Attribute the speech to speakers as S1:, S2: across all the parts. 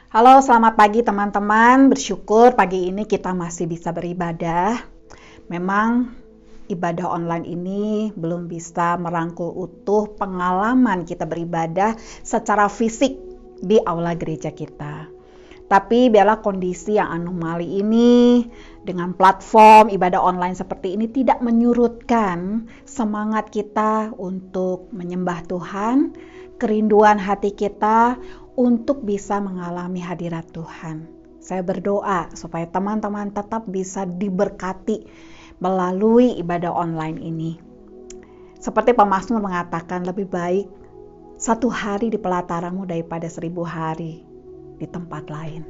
S1: Halo, selamat pagi teman-teman. Bersyukur pagi ini kita masih bisa beribadah. Memang ibadah online ini belum bisa merangkul utuh pengalaman kita beribadah secara fisik di aula gereja kita. Tapi biarlah kondisi yang anomali ini dengan platform ibadah online seperti ini tidak menyurutkan semangat kita untuk menyembah Tuhan, kerinduan hati kita untuk bisa mengalami hadirat Tuhan. Saya berdoa supaya teman-teman tetap bisa diberkati melalui ibadah online ini. Seperti pemazmur mengatakan, lebih baik 1 hari di pelataramu daripada 1000 hari di tempat lain.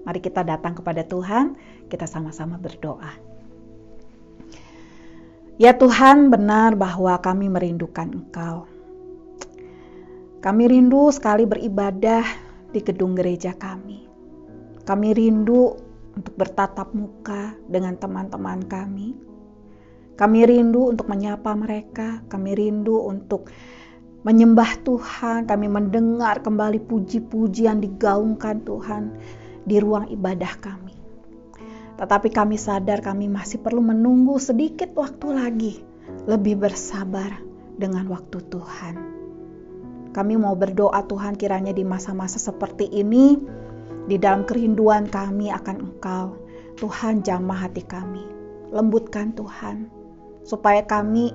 S1: Mari kita datang kepada Tuhan, kita sama-sama berdoa. Ya Tuhan, benar bahwa kami merindukan Engkau. Kami rindu sekali beribadah di gedung gereja kami. Kami rindu untuk bertatap muka dengan teman-teman kami. Kami rindu untuk menyapa mereka. Kami rindu untuk menyembah Tuhan. Kami mendengar kembali puji-pujian digaungkan Tuhan di ruang ibadah kami. Tetapi kami sadar kami masih perlu menunggu sedikit waktu lagi. Lebih bersabar dengan waktu Tuhan. Kami mau berdoa Tuhan, kiranya di masa-masa seperti ini, di dalam kerinduan kami akan Engkau, Tuhan jamah hati kami, lembutkan Tuhan, supaya kami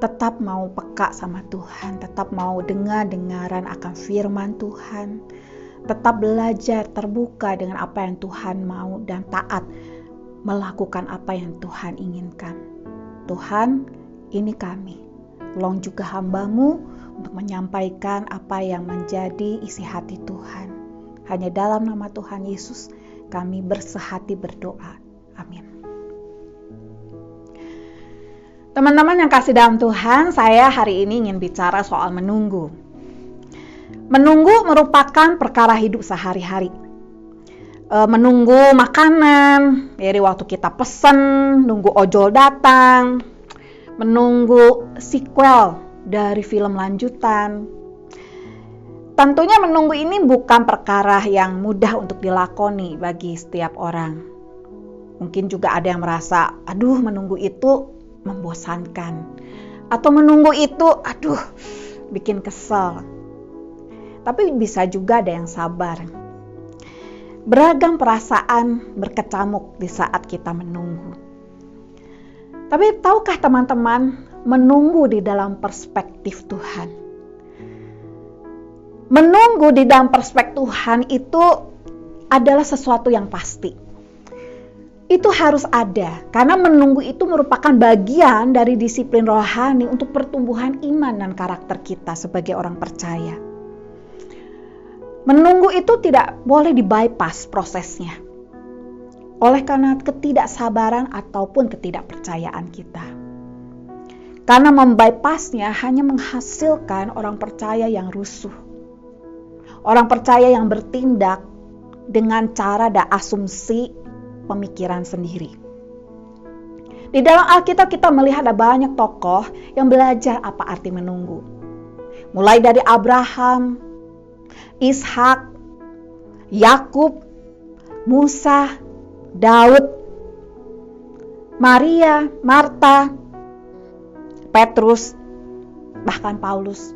S1: tetap mau peka sama Tuhan, tetap mau dengar-dengaran akan firman Tuhan, tetap belajar terbuka dengan apa yang Tuhan mau dan taat melakukan apa yang Tuhan inginkan. Tuhan, ini kami, tolong juga hamba-Mu untuk menyampaikan apa yang menjadi isi hati Tuhan. Hanya dalam nama Tuhan Yesus kami bersehati berdoa. Amin. Teman-teman yang kasih dalam Tuhan, saya hari ini ingin bicara soal menunggu. Menunggu merupakan perkara hidup sehari-hari. Menunggu makanan, dari waktu kita pesen, nunggu ojol datang, menunggu sequel dari film lanjutan. Tentunya menunggu ini bukan perkara yang mudah untuk dilakoni bagi setiap orang. Mungkin juga ada yang merasa, aduh menunggu itu membosankan. Atau menunggu itu, aduh bikin kesel. Tapi bisa juga ada yang sabar. Beragam perasaan berkecamuk di saat kita menunggu. Tapi tahukah teman-teman, menunggu di dalam perspektif Tuhan. Menunggu di dalam perspektif Tuhan itu adalah sesuatu yang pasti. Itu harus ada, karena menunggu itu merupakan bagian dari disiplin rohani untuk pertumbuhan iman dan karakter kita sebagai orang percaya. Menunggu itu tidak boleh di-bypass prosesnya, oleh karena ketidaksabaran ataupun ketidakpercayaan kita. Karena membypassnya hanya menghasilkan orang percaya yang rusuh. Orang percaya yang bertindak dengan cara dan asumsi pemikiran sendiri. Di dalam Alkitab kita melihat ada banyak tokoh yang belajar apa arti menunggu. Mulai dari Abraham, Ishak, Yakub, Musa, Daud, Maria, Marta, Petrus, bahkan Paulus,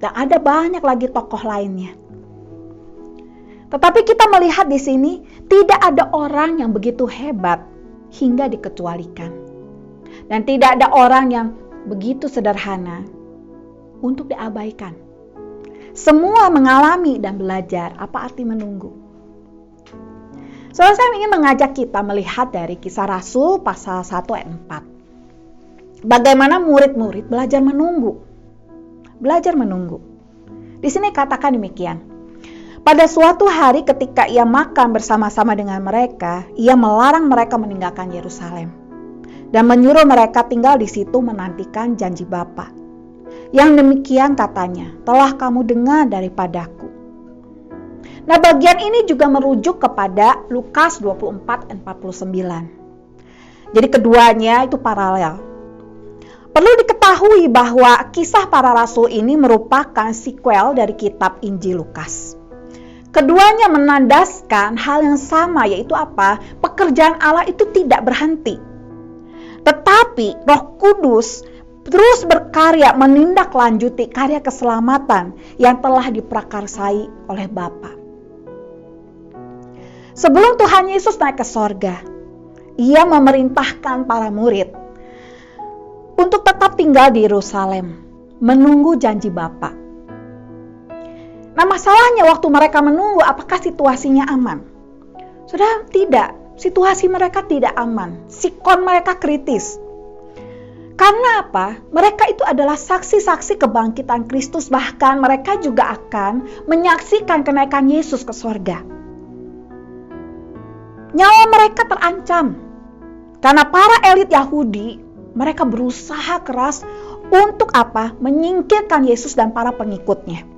S1: dan ada banyak lagi tokoh lainnya. Tetapi kita melihat di sini tidak ada orang yang begitu hebat hingga dikecualikan, dan tidak ada orang yang begitu sederhana untuk diabaikan. Semua mengalami dan belajar apa arti menunggu. Saya ingin mengajak kita melihat dari Kisah Rasul pasal 1 ayat 4. Bagaimana murid-murid belajar menunggu. Belajar menunggu. Di sini katakan demikian. Pada suatu hari ketika ia makan bersama-sama dengan mereka, ia melarang mereka meninggalkan Yerusalem dan menyuruh mereka tinggal di situ menantikan janji Bapa. Yang demikian katanya, telah kamu dengar daripadaku. Nah, bagian ini juga merujuk kepada Lukas 24 ayat 49. Jadi keduanya itu paralel. Perlu diketahui bahwa Kisah Para Rasul ini merupakan sequel dari kitab Injil Lukas. Keduanya menandaskan hal yang sama, yaitu apa? Pekerjaan Allah itu tidak berhenti. Tetapi Roh Kudus terus berkarya menindaklanjuti karya keselamatan yang telah diprakarsai oleh Bapa. Sebelum Tuhan Yesus naik ke sorga, Ia memerintahkan para murid untuk tetap tinggal di Yerusalem, menunggu janji Bapa. Nah, masalahnya waktu mereka menunggu, apakah situasinya aman? Sudah tidak, situasi mereka tidak aman. Sikon mereka kritis. Karena apa? Mereka itu adalah saksi-saksi kebangkitan Kristus, bahkan mereka juga akan menyaksikan kenaikan Yesus ke sorga. Nyawa mereka terancam. Karena para elit Yahudi, mereka berusaha keras untuk apa? Menyingkirkan Yesus dan para pengikutnya.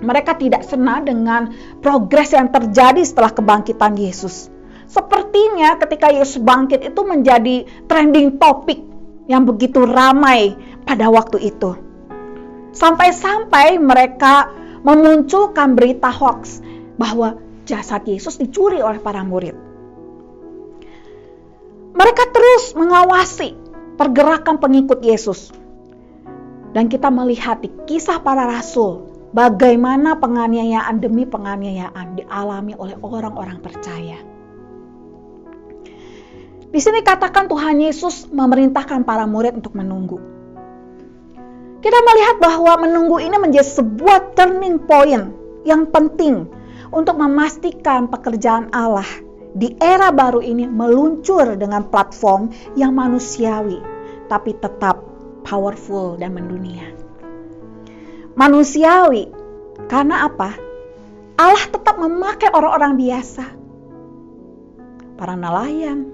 S1: Mereka tidak senang dengan progres yang terjadi setelah kebangkitan Yesus. Sepertinya ketika Yesus bangkit itu menjadi trending topik yang begitu ramai pada waktu itu. Sampai-sampai mereka memunculkan berita hoax bahwa jasad Yesus dicuri oleh para murid. Mereka terus mengawasi pergerakan pengikut Yesus. Dan kita melihat di Kisah Para Rasul, bagaimana penganiayaan demi penganiayaan dialami oleh orang-orang percaya. Di sini katakan Tuhan Yesus memerintahkan para murid untuk menunggu. Kita melihat bahwa menunggu ini menjadi sebuah turning point yang penting untuk memastikan pekerjaan Allah di era baru ini meluncur dengan platform yang manusiawi, tapi tetap powerful dan mendunia. Manusiawi, karena apa? Allah tetap memakai orang-orang biasa, para nelayan,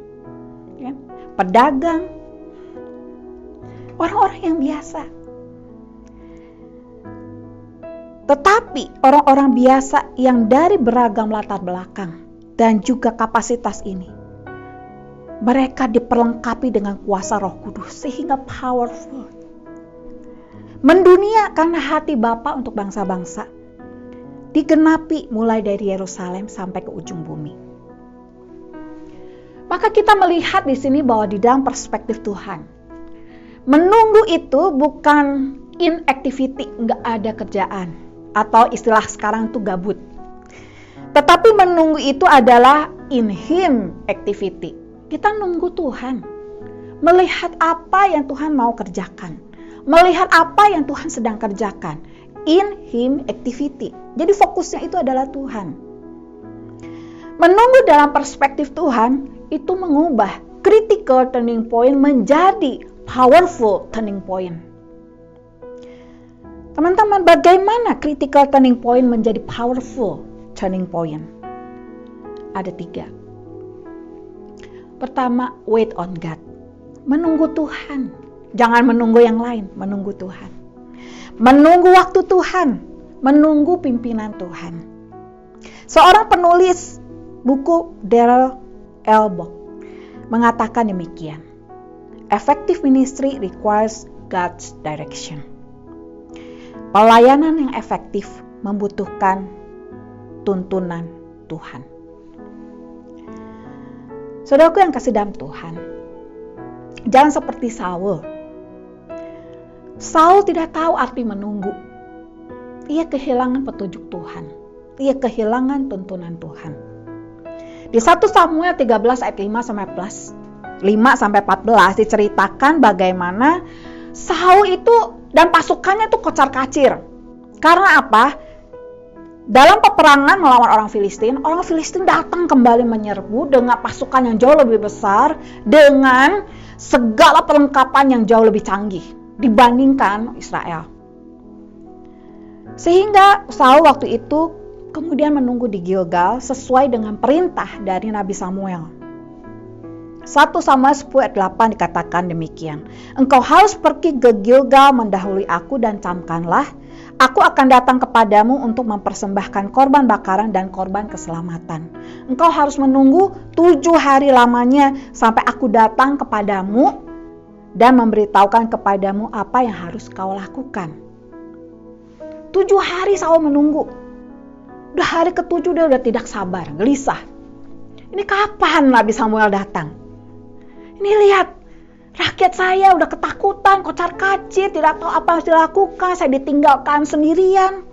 S1: ya, pedagang, orang-orang yang biasa. Tetapi orang-orang biasa yang dari beragam latar belakang dan juga kapasitas ini, mereka diperlengkapi dengan kuasa Roh Kudus sehingga powerful. Mendunia karena hati Bapa untuk bangsa-bangsa digenapi mulai dari Yerusalem sampai ke ujung bumi. Maka kita melihat di sini bahwa di dalam perspektif Tuhan, menunggu itu bukan inactivity, nggak ada kerjaan, atau istilah sekarang itu gabut. Tetapi menunggu itu adalah in Him activity. Kita nunggu Tuhan, melihat apa yang Tuhan mau kerjakan, melihat apa yang Tuhan sedang kerjakan, in Him activity. Jadi fokusnya itu adalah Tuhan. Menunggu dalam perspektif Tuhan itu mengubah critical turning point menjadi powerful turning point. Teman-teman, bagaimana critical turning point menjadi powerful turning point? Ada 3. Pertama, wait on God. Menunggu Tuhan. Jangan menunggu yang lain, menunggu Tuhan. Menunggu waktu Tuhan, menunggu pimpinan Tuhan. Seorang penulis buku, Darrell L. Bock, mengatakan demikian. Effective ministry requires God's direction. Pelayanan yang efektif membutuhkan tuntunan Tuhan. Saudaraku yang kasih dalam Tuhan, jangan seperti Saul. Saul tidak tahu arti menunggu. Ia kehilangan petunjuk Tuhan. Ia kehilangan tuntunan Tuhan. Di 1 Samuel 13 ayat 5-14 diceritakan bagaimana Saul itu dan pasukannya itu kocar-kacir. Karena apa? Dalam peperangan melawan orang Filistin datang kembali menyerbu dengan pasukan yang jauh lebih besar, dengan segala perlengkapan yang jauh lebih canggih dibandingkan Israel. Sehingga Saul waktu itu kemudian menunggu di Gilgal sesuai dengan perintah dari Nabi Samuel. 1 Samuel 10 ayat 8 dikatakan demikian. Engkau harus pergi ke Gilgal mendahului aku dan camkanlah. Aku akan datang kepadamu untuk mempersembahkan korban bakaran dan korban keselamatan. Engkau harus menunggu 7 hari lamanya sampai aku datang kepadamu dan memberitahukan kepadamu apa yang harus kau lakukan. 7 hari Saul menunggu. Udah hari ke-7 dia udah tidak sabar, gelisah. Ini kapan Nabi Samuel datang? Ini lihat, rakyat saya udah ketakutan, kocar-kacir, tidak tahu apa yang harus dilakukan, saya ditinggalkan sendirian.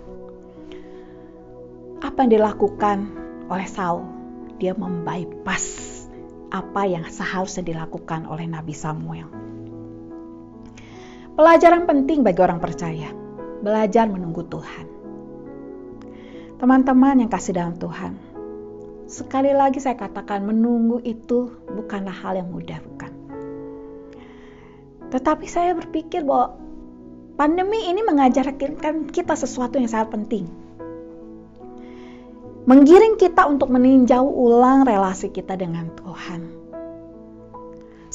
S1: Apa yang dilakukan oleh Saul? Dia membypass apa yang seharusnya dilakukan oleh Nabi Samuel. Pelajaran penting bagi orang percaya, belajar menunggu Tuhan. Teman-teman yang kasih dalam Tuhan, sekali lagi saya katakan menunggu itu bukanlah hal yang mudah, bukan. Tetapi saya berpikir bahwa pandemi ini mengajarkan kita sesuatu yang sangat penting. Menggiring kita untuk meninjau ulang relasi kita dengan Tuhan.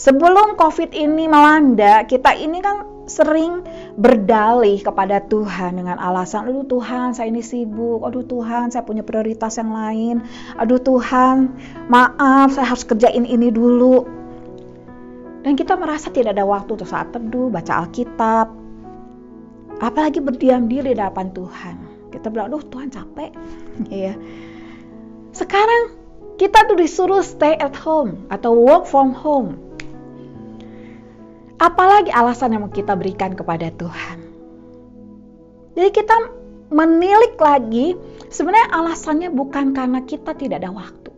S1: Sebelum COVID ini melanda, kita ini kan sering berdalih kepada Tuhan dengan alasan, aduh Tuhan saya ini sibuk, aduh Tuhan saya punya prioritas yang lain, aduh Tuhan maaf saya harus kerjain ini dulu. Dan kita merasa tidak ada waktu untuk saat teduh, baca Alkitab, apalagi berdiam diri di hadapan Tuhan. Kita bilang, aduh Tuhan capek. Ya. Sekarang kita tuh disuruh stay at home atau work from home. Apalagi alasan yang mau kita berikan kepada Tuhan. Jadi kita menilik lagi, sebenarnya alasannya bukan karena kita tidak ada waktu.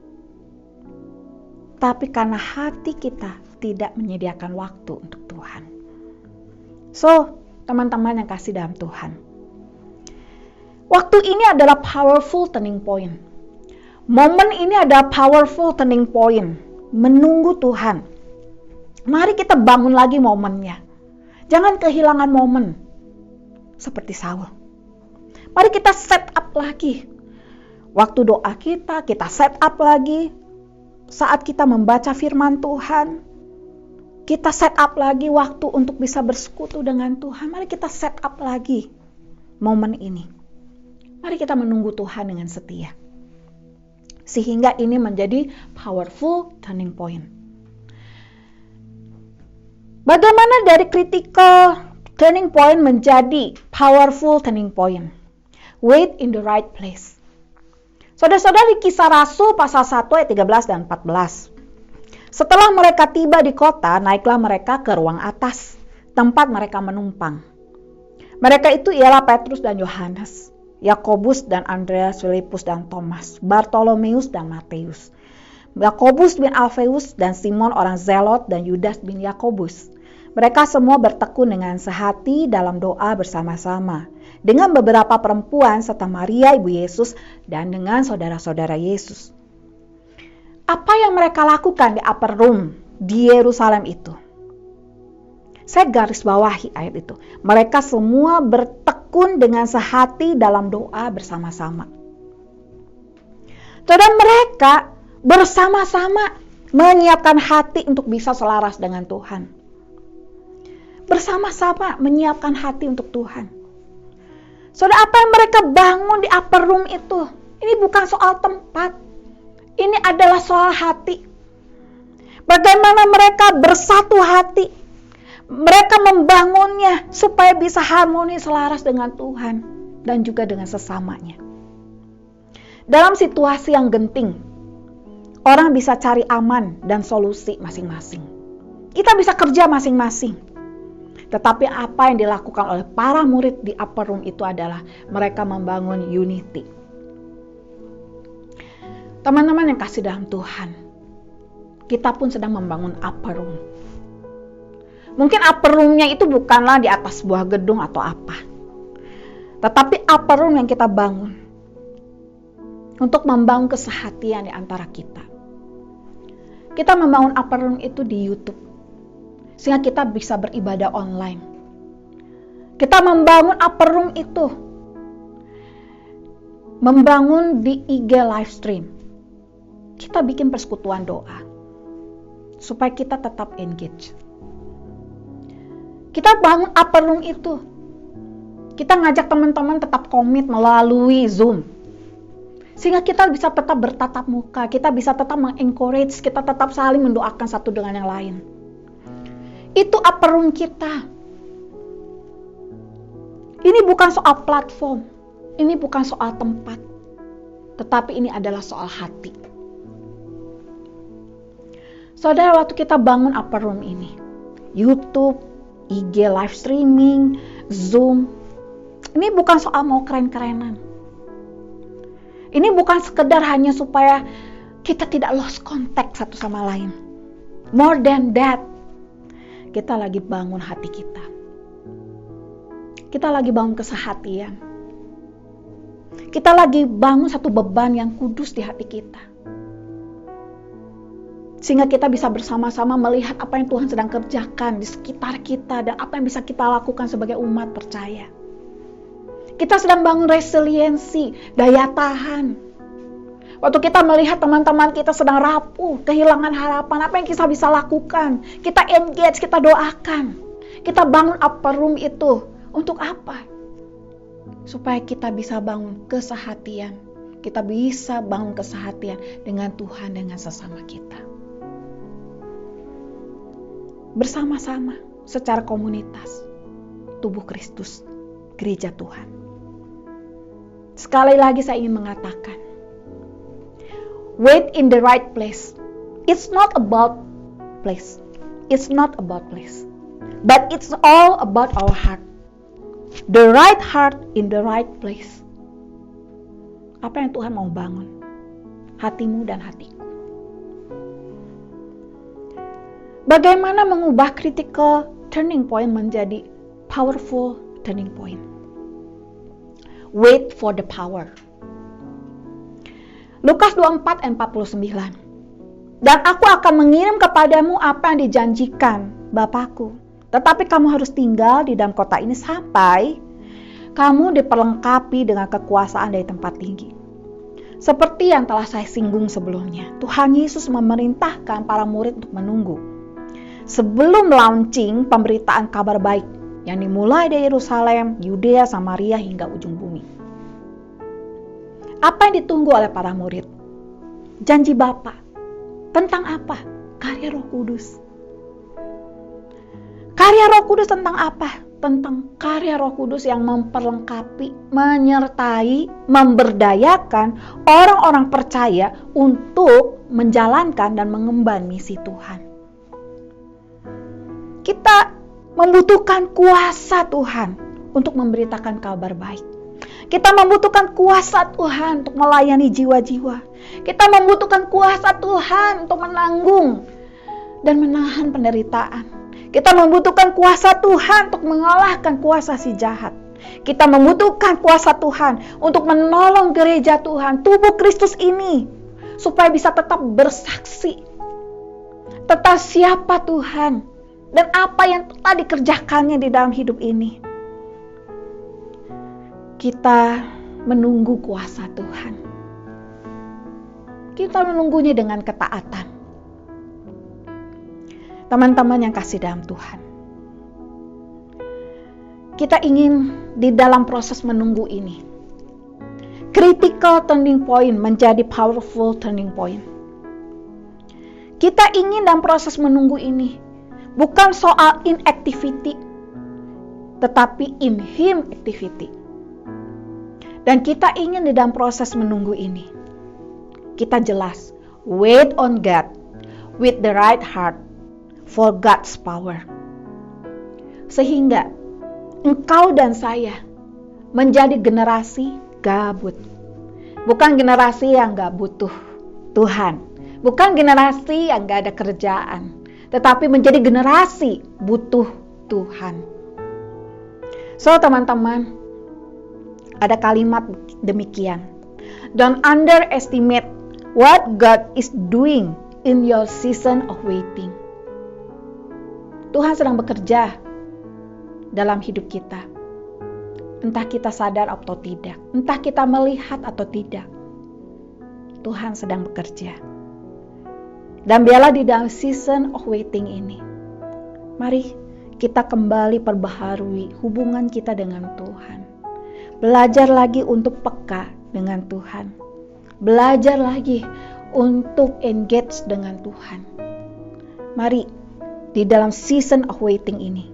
S1: Tapi karena hati kita tidak menyediakan waktu untuk Tuhan. So, teman-teman yang kasih dalam Tuhan. Waktu ini adalah powerful turning point. Momen ini adalah powerful turning point. Menunggu Tuhan. Mari kita bangun lagi momennya. Jangan kehilangan momen. Seperti Saul. Mari kita set up lagi. Waktu doa kita set up lagi. Saat kita membaca firman Tuhan, kita set up lagi waktu untuk bisa bersekutu dengan Tuhan. Mari kita set up lagi momen ini. Mari kita menunggu Tuhan dengan setia. Sehingga ini menjadi powerful turning point. Bagaimana dari critical turning point menjadi powerful turning point? Wait in the right place. Saudara-saudara, di Kisah Rasul pasal 1 ayat 13 dan 14. Setelah mereka tiba di kota, naiklah mereka ke ruang atas, tempat mereka menumpang. Mereka itu ialah Petrus dan Yohanes, Yakobus dan Andreas, Filipus dan Thomas, Bartolomeus dan Matius, Yakobus bin Alfeus dan Simon orang Zelot dan Yudas bin Yakobus. Mereka semua bertekun dengan sehati dalam doa bersama-sama dengan beberapa perempuan serta Maria ibu Yesus dan dengan saudara-saudara Yesus. Apa yang mereka lakukan di upper room di Yerusalem itu? Saya garis bawahi ayat itu. Mereka semua bertekun dengan sehati dalam doa bersama-sama. Dan mereka bersama-sama menyiapkan hati untuk bisa selaras dengan Tuhan. Bersama-sama menyiapkan hati untuk Tuhan. Saudara, apa yang mereka bangun di upper room itu? Ini bukan soal tempat. Ini adalah soal hati. Bagaimana mereka bersatu hati. Mereka membangunnya supaya bisa harmoni selaras dengan Tuhan dan juga dengan sesamanya. Dalam situasi yang genting, orang bisa cari aman dan solusi masing-masing. Kita bisa kerja masing-masing. Tetapi apa yang dilakukan oleh para murid di upper room itu adalah mereka membangun unity. Teman-teman yang kasih dalam Tuhan, kita pun sedang membangun upper room. Mungkin upper room-nya itu bukanlah di atas sebuah gedung atau apa. Tetapi upper room yang kita bangun untuk membangun kesehatian di antara kita. Kita membangun upper room itu di YouTube. Sehingga kita bisa beribadah online. Kita membangun upper room itu. Membangun di IG live stream. Kita bikin persekutuan doa. Supaya kita tetap engage. Kita bangun upper room itu. Kita ngajak teman-teman tetap komit melalui Zoom. Sehingga kita bisa tetap bertatap muka. Kita bisa tetap mengencourage. Kita tetap saling mendoakan satu dengan yang lain. Itu upper room kita. Ini bukan soal platform. Ini bukan soal tempat. tetapi ini adalah soal hati. Saudara, waktu kita bangun upper room ini, YouTube, IG live streaming, Zoom, ini bukan soal mau keren-kerenan. Ini bukan sekedar hanya supaya kita tidak lost contact satu sama lain. More than that, kita lagi bangun hati kita. Kita lagi bangun kesehatian. Kita lagi bangun satu beban yang kudus di hati kita. Sehingga kita bisa bersama-sama melihat apa yang Tuhan sedang kerjakan di sekitar kita dan apa yang bisa kita lakukan sebagai umat percaya. Kita sedang bangun resiliensi, daya tahan. Waktu kita melihat teman-teman kita sedang rapuh, kehilangan harapan, apa yang kita bisa lakukan? Kita engage, kita doakan. Kita bangun upper room itu. Untuk apa? Supaya kita bisa bangun kesehatian. Kita bisa bangun kesehatian dengan Tuhan, dengan sesama kita. Bersama-sama, secara komunitas, tubuh Kristus, gereja Tuhan. Sekali lagi saya ingin mengatakan, wait in the right place. It's not about place. It's not about place. But it's all about our heart. The right heart in the right place. Apa yang Tuhan mau bangun? Hatimu dan hatiku. Bagaimana mengubah critical turning point menjadi powerful turning point? Wait for the power. Lukas 24 ayat 49. Dan aku akan mengirim kepadamu apa yang dijanjikan Bapakku. Tetapi kamu harus tinggal di dalam kota ini sampai kamu diperlengkapi dengan kekuasaan dari tempat tinggi. Seperti yang telah saya singgung sebelumnya, Tuhan Yesus memerintahkan para murid untuk menunggu sebelum launching pemberitaan kabar baik yang dimulai dari Yerusalem, Yudea, Samaria hingga ujung bumi. Apa yang ditunggu oleh para murid? Janji Bapa. Tentang apa? Karya Roh Kudus. Karya Roh Kudus tentang apa? Tentang karya Roh Kudus yang memperlengkapi, menyertai, memberdayakan orang-orang percaya untuk menjalankan dan mengemban misi Tuhan. Kita membutuhkan kuasa Tuhan untuk memberitakan kabar baik. Kita membutuhkan kuasa Tuhan untuk melayani jiwa-jiwa. Kita membutuhkan kuasa Tuhan untuk menanggung dan menahan penderitaan. Kita membutuhkan kuasa Tuhan untuk mengalahkan kuasa si jahat. Kita membutuhkan kuasa Tuhan untuk menolong gereja Tuhan, tubuh Kristus ini, supaya bisa tetap bersaksi tentang siapa Tuhan dan apa yang telah dikerjakannya di dalam hidup ini. Kita menunggu kuasa Tuhan. Kita menunggunya dengan ketaatan. Teman-teman yang kasih dalam Tuhan, kita ingin di dalam proses menunggu ini, critical turning point menjadi powerful turning point. Kita ingin dalam proses menunggu ini bukan soal inactivity, tetapi in Him activity. Dan kita ingin di dalam proses menunggu ini, kita jelas, wait on God with the right heart for God's power. Sehingga engkau dan saya menjadi generasi gabut. Bukan generasi yang gak butuh Tuhan. Bukan generasi yang gak ada kerjaan. Tetapi menjadi generasi butuh Tuhan. So teman-teman, ada kalimat demikian. Don't underestimate what God is doing in your season of waiting. Tuhan sedang bekerja dalam hidup kita. Entah kita sadar atau tidak. Entah kita melihat atau tidak. Tuhan sedang bekerja. Dan biarlah di dalam season of waiting ini, mari kita kembali perbaharui hubungan kita dengan Tuhan. Belajar lagi untuk peka dengan Tuhan. Belajar lagi untuk engage dengan Tuhan. Mari di dalam season of waiting ini,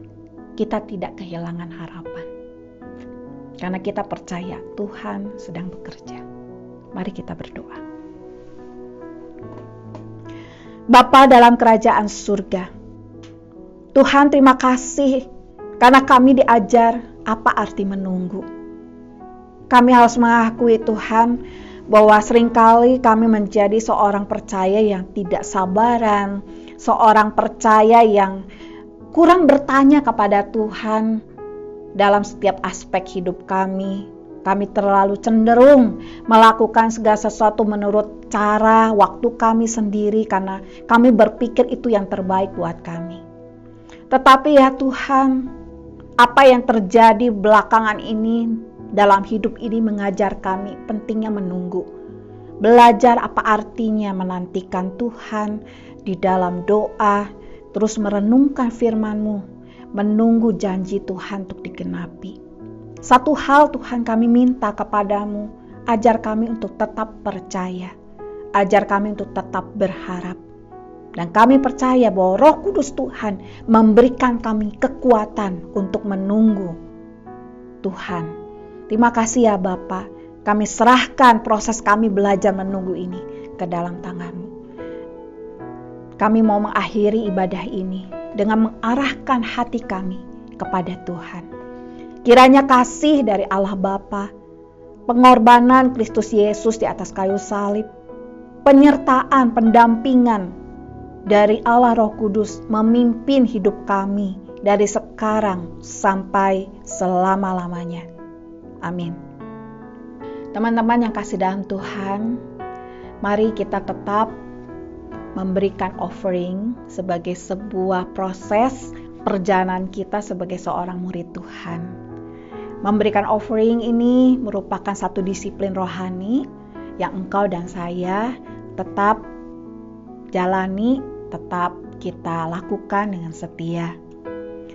S1: kita tidak kehilangan harapan. Karena kita percaya Tuhan sedang bekerja. Mari kita berdoa. Bapa dalam kerajaan surga, Tuhan terima kasih karena kami diajar apa arti menunggu. Kami harus mengakui Tuhan bahwa seringkali kami menjadi seorang percaya yang tidak sabaran, seorang percaya yang kurang bertanya kepada Tuhan dalam setiap aspek hidup kami. Kami terlalu cenderung melakukan segala sesuatu menurut cara waktu kami sendiri karena kami berpikir itu yang terbaik buat kami. Tetapi ya Tuhan, apa yang terjadi belakangan ini dalam hidup ini mengajar kami pentingnya menunggu. Belajar apa artinya menantikan Tuhan di dalam doa, terus merenungkan firman-Mu, menunggu janji Tuhan untuk digenapi. Satu hal Tuhan kami minta kepadamu, ajar kami untuk tetap percaya, ajar kami untuk tetap berharap. Dan kami percaya bahwa Roh Kudus Tuhan memberikan kami kekuatan untuk menunggu Tuhan. Terima kasih ya Bapa, kami serahkan proses kami belajar menunggu ini ke dalam tangan-Mu. Kami mau mengakhiri ibadah ini dengan mengarahkan hati kami kepada Tuhan. Kiranya kasih dari Allah Bapa, pengorbanan Kristus Yesus di atas kayu salib, penyertaan, pendampingan dari Allah Roh Kudus memimpin hidup kami dari sekarang sampai selama-lamanya. Amin. Teman-teman yang kasih dalam Tuhan, mari kita tetap memberikan offering sebagai sebuah proses perjalanan kita sebagai seorang murid Tuhan. Memberikan offering ini merupakan satu disiplin rohani yang engkau dan saya tetap jalani, tetap kita lakukan dengan setia.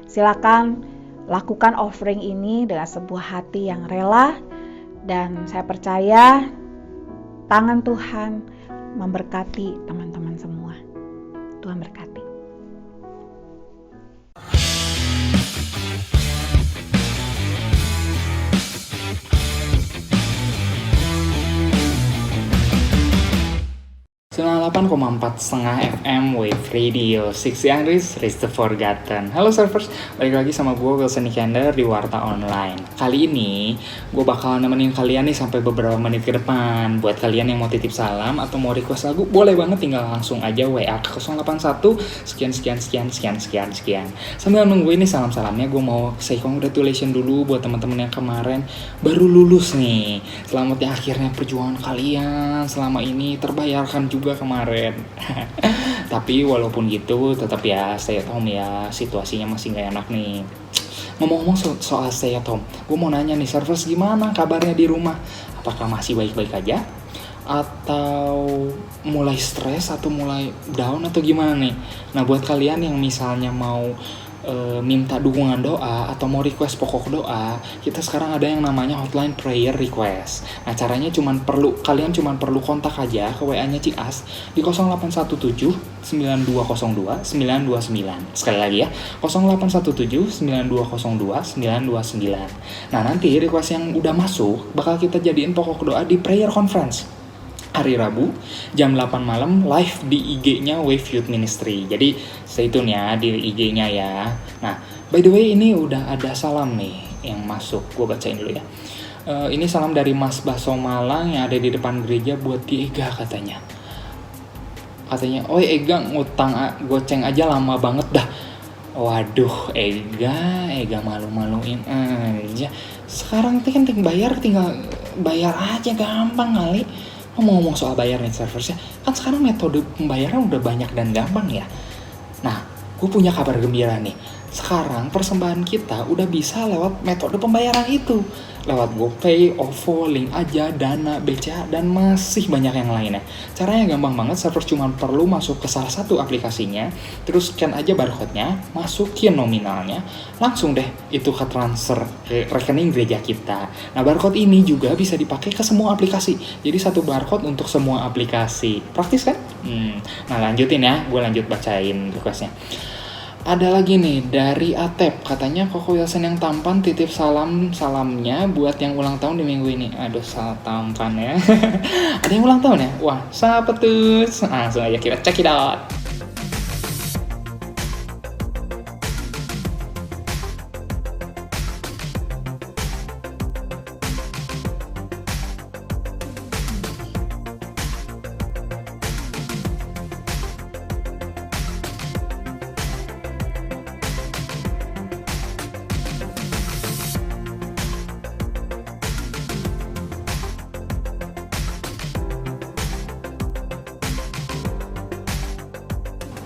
S1: Silakan lakukan offering ini dengan sebuah hati yang rela, dan saya percaya tangan Tuhan memberkati teman-teman semua. Tuhan berkati.
S2: Sembilan 8,4 setengah FM Wave Radio 600 Race the Forgotten. Halo surfers, balik lagi sama gue Wilson Nikander di Warta Online. Kali ini gue bakal nemenin kalian nih sampai beberapa menit ke depan. Buat kalian yang mau titip salam atau mau request lagu, boleh banget tinggal langsung aja WA ke 081 sekian. Sambil nunggu ini salam-salamnya, gue mau say congratulations dulu buat teman-teman yang kemarin baru lulus nih. Selamat ya, akhirnya perjuangan kalian selama ini terbayarkan juga kemarin. Tapi walaupun gitu tetap ya stay at home ya, situasinya masih gak enak nih. Ngomong-ngomong soal stay at home, gue mau nanya nih, servers gimana kabarnya di rumah? Apakah masih baik-baik aja? Atau mulai stres atau mulai down atau gimana nih? Nah buat kalian yang misalnya mau minta dukungan doa atau mau request pokok doa, kita sekarang ada yang namanya hotline prayer request. Nah caranya kalian cuma perlu kontak aja ke WA-nya Cias di 0817 9202 929. Sekali lagi ya, 0817 9202 929. Nah nanti request yang udah masuk bakal kita jadiin pokok doa di prayer conference hari Rabu jam 8 malam live di IG-nya Wave Youth Ministry. Jadi stay tune ya di IG-nya ya. Nah, by the way ini udah ada salam nih yang masuk. Gue bacain dulu ya. Ini salam dari Mas Baso Malang yang ada di depan gereja buat di Ega katanya. "Oi Ega, ngutang goceng aja lama banget dah." Waduh, Ega malu-maluin aja. Sekarang kan tinggal bayar aja, gampang kali. Ngomong-ngomong soal bayar nih serversnya, kan sekarang metode pembayaran udah banyak dan gampang ya. Nah, gue punya kabar gembira nih. Sekarang persembahan kita udah bisa lewat metode pembayaran itu. Lewat GoPay, OVO, Link Aja, Dana, BCA, dan masih banyak yang lainnya. Caranya gampang banget, server cuma perlu masuk ke salah satu aplikasinya, terus scan aja barcode-nya, masukin nominalnya, langsung deh itu ke transfer ke rekening gereja kita. Nah, barcode ini juga bisa dipakai ke semua aplikasi. Jadi satu barcode untuk semua aplikasi. Praktis kan? Nah, lanjutin ya, gue lanjut bacain request-nya. Ada lagi nih dari Atep, katanya Koko Wilson yang tampan titip salamnya buat yang ulang tahun di minggu ini. Aduh, salah tampan ya. Ada yang ulang tahun ya? Wah, siapa tuh? Langsung aja kita check it out.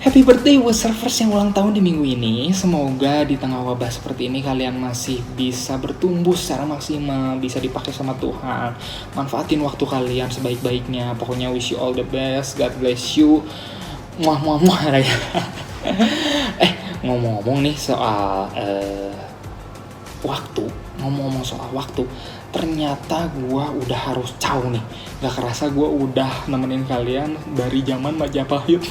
S2: Happy birthday buat servers yang ulang tahun di minggu ini. Semoga di tengah wabah seperti ini kalian masih bisa bertumbuh secara maksimal, bisa dipakai sama Tuhan. Manfaatin waktu kalian sebaik-baiknya. Pokoknya wish you all the best. God bless you. Muah muah muah ya. Ngomong-ngomong nih soal waktu. Ngomong-ngomong soal waktu, ternyata gue udah harus caw nih. Gak kerasa gue udah nemenin kalian dari zaman Majapahit.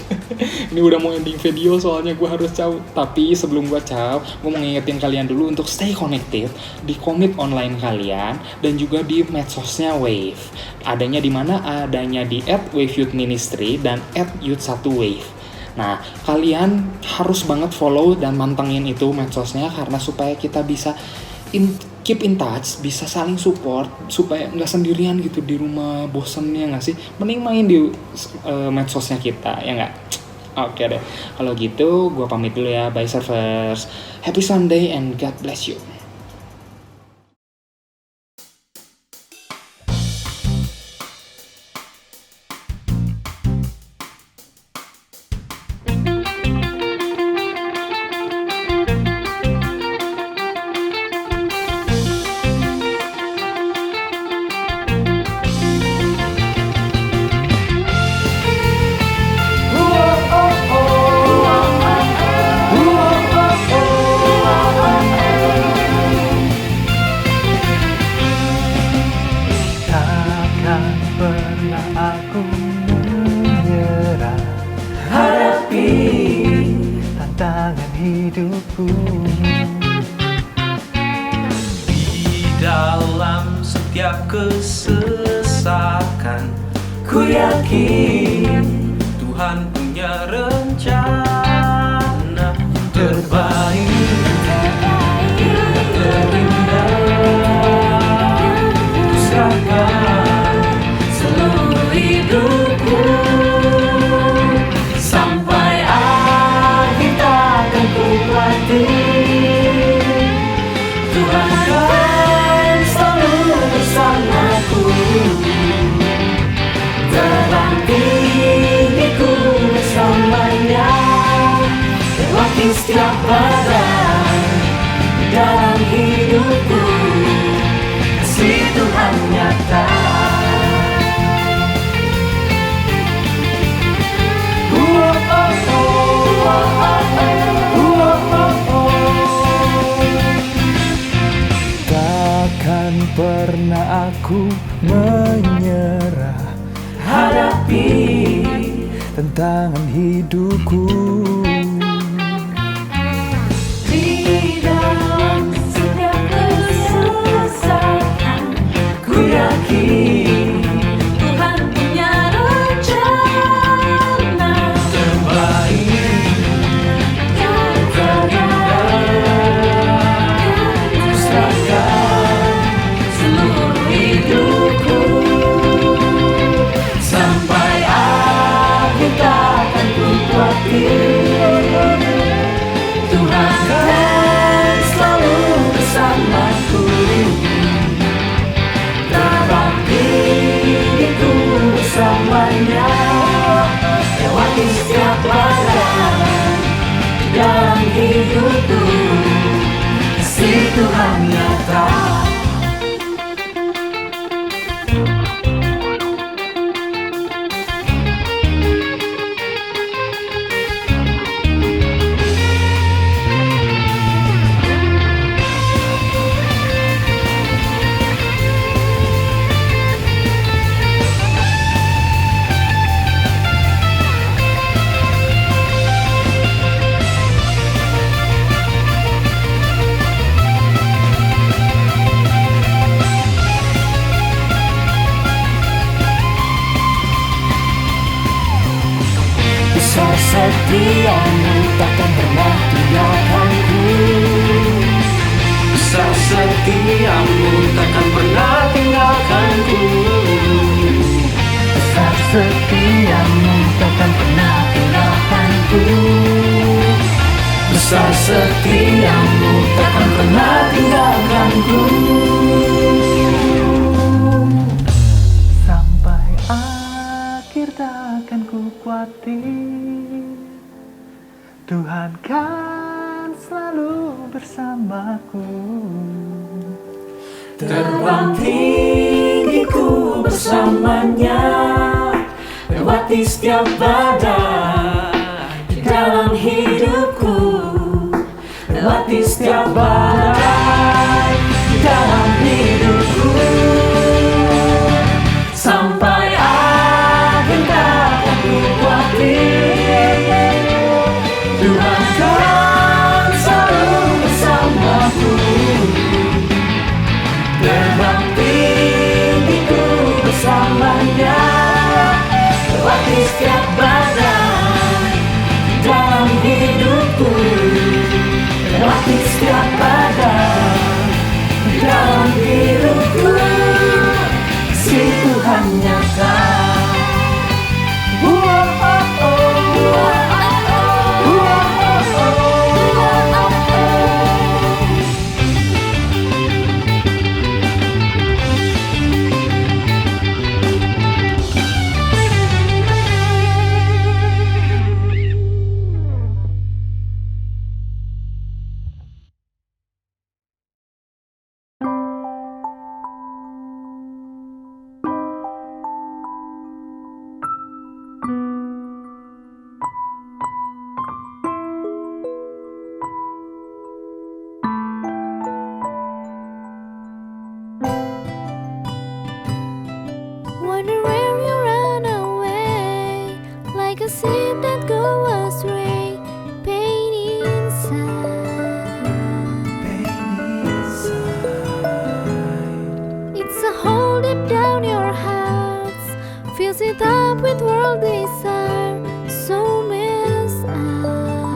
S2: Ini udah mau ending video soalnya gue harus caw. Tapi sebelum gue caw, gue mau ngingetin kalian dulu untuk stay connected di komit online kalian dan juga di medsosnya Wave. Adanya di mana? Adanya di @waveyouthministry dan @youth1wave. Nah, kalian harus banget follow dan mantengin itu medsosnya karena supaya kita bisa keep in touch, bisa saling support supaya nggak sendirian gitu di rumah bosennya nggak sih, mending main di medsosnya kita ya nggak. Oke deh, kalau gitu gue pamit dulu ya, bye servers, happy Sunday and God bless you.
S3: Aku menyerah, hadapi tantangan hidupku. Di dalam setiap kesesakan, ku yakin Tuhan punya rencana terbaik, terindah. Ku serahkan seluruh hidupku sampai akhir takkan ku mati. Tuhan akan selalu bersamaku, terdampingiku bersamanya, lewati setiap badai dalam hidupku. Kasih Tuhan nyata. Takkan pernah aku menyerah, hadapi tantangan hidupku. Di dalam setiap kesusahan, ku yakin Tuhan punya rencana terbaik dan terindah. Ku serahkan seluruh hidupku sampai akhir takkan ku khawatir. Tuhan akan selalu bersamaku, terdampingiku bersamanya, lewati setiap badai dalam hidupku. Kasih Tuhan nyata. setiamu takkan pernah tinggalkanku.
S4: Sampai akhir takkan ku khawatir, Tuhan kan selalu bersamaku.
S3: Terbang tinggi ku bersamanya, lewati setiap badai di dalam hidupku, lewati setiap badai di dalam hidupku. Sampai akhir takkan ku khawatir, Tuhan kan selalu bersamaku. Terbang tinggi ku bersamanya, lewati setiap badai dalam hidupku, lewati setiap badai dalam hidupku. Si Tuhan nyata.
S5: Wonder where you ran away, like a ship that goes astray, pain inside. It's a hole deep down your heart, fills it up with world desire, so messed up.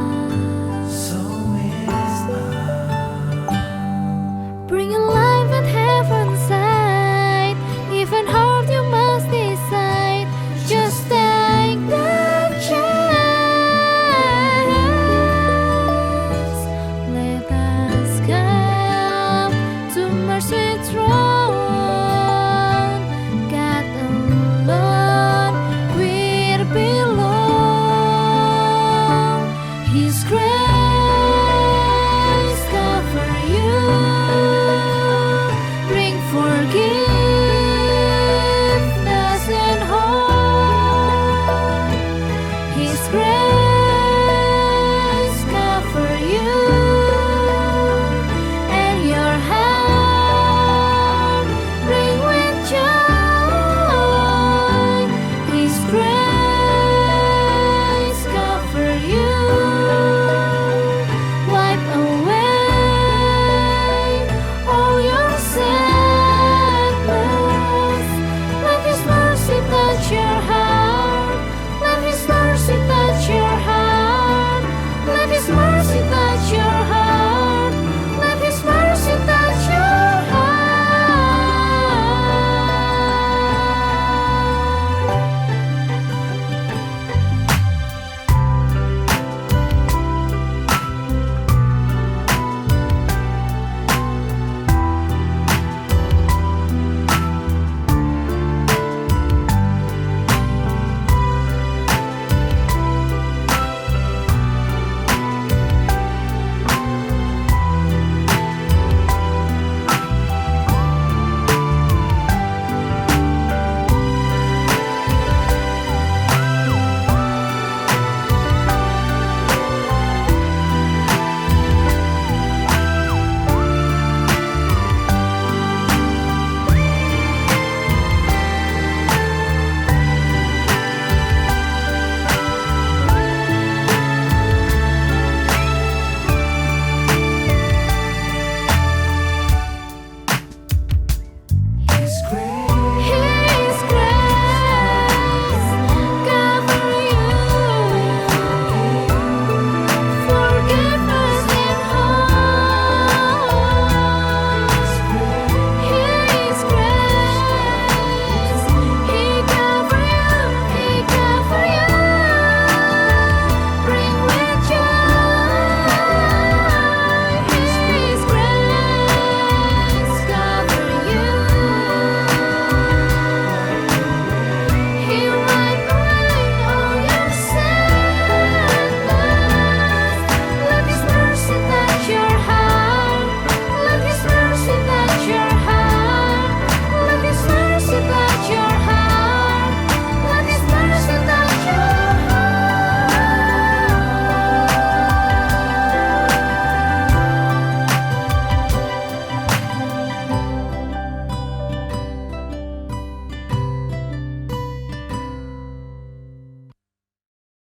S5: Bring a life at heaven's side, even hard you must decide. Just take the chance. Let us come to mercy throne.